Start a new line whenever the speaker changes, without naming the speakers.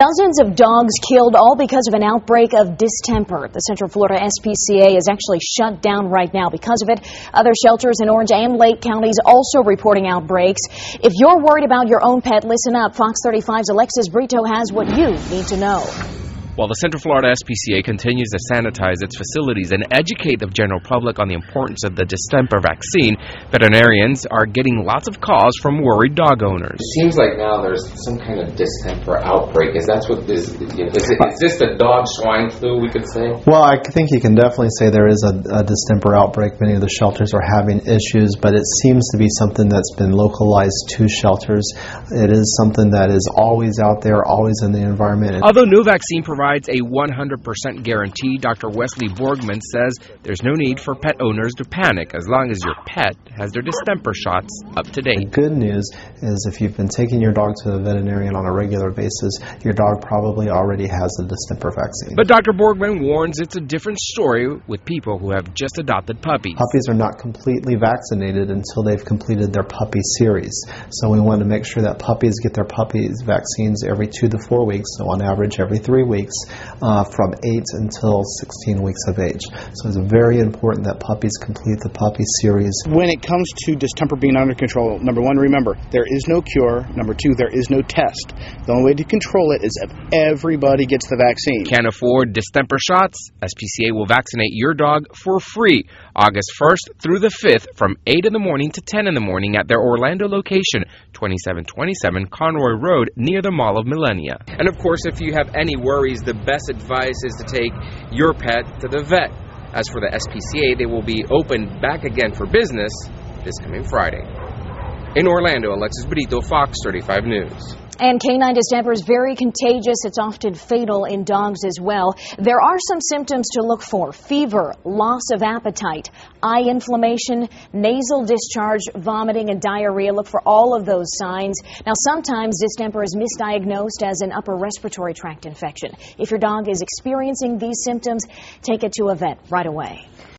Dozens of dogs killed, all because of an outbreak of distemper. The Central Florida SPCA is actually shut down right now because of it. Other shelters in Orange and Lake counties also reporting outbreaks. If you're worried about your own pet, listen up. Fox 35's Alexis Brito has what you need to know.
While the Central Florida SPCA continues to sanitize its facilities and educate the general public on the importance of the distemper vaccine, veterinarians are getting lots of calls from worried dog owners.
It seems like now there's some kind of distemper outbreak. Is that what this is? Is this the dog swine flu, we could say?
Well, I think you can definitely say there is a distemper outbreak. Many of the shelters are having issues, but it seems to be something that's been localized to shelters. It is something that is always out there, always in the environment.
Although no vaccine provides a 100% guarantee, Dr. Wes Borgman says there's no need for pet owners to panic as long as your pet has their distemper shots up to date.
The good news is if you've been taking your dog to the veterinarian on a regular basis, your dog probably already has the distemper vaccine.
But Dr. Borgman warns it's a different story with people who have just adopted puppies.
Puppies are not completely vaccinated until they've completed their puppy series. So we want to make sure that puppies get their puppies vaccines every 2 to 4 weeks, so on average every 3 weeks. From 8 until 16 weeks of age. So it's very important that puppies complete the puppy series.
When it comes to distemper being under control, number one, remember, there is no cure. Number two, there is no test. The only way to control it is if everybody gets the vaccine.
Can't afford distemper shots? SPCA will vaccinate your dog for free August 1st through the 5th from 8 in the morning to 10 in the morning at their Orlando location, 2727 Conroy Road near the Mall of Millenia. And of course, if you have any worries, the best advice is to take your pet to the vet. As for the SPCA, they will be open back again for business this coming Friday. In Orlando, Alexis Brito, Fox 35 News.
And canine distemper is very contagious. It's often fatal in dogs as well. There are some symptoms to look for: fever, loss of appetite, eye inflammation, nasal discharge, vomiting, and diarrhea. Look for all of those signs. Now, sometimes distemper is misdiagnosed as an upper respiratory tract infection. If your dog is experiencing these symptoms, take it to a vet right away.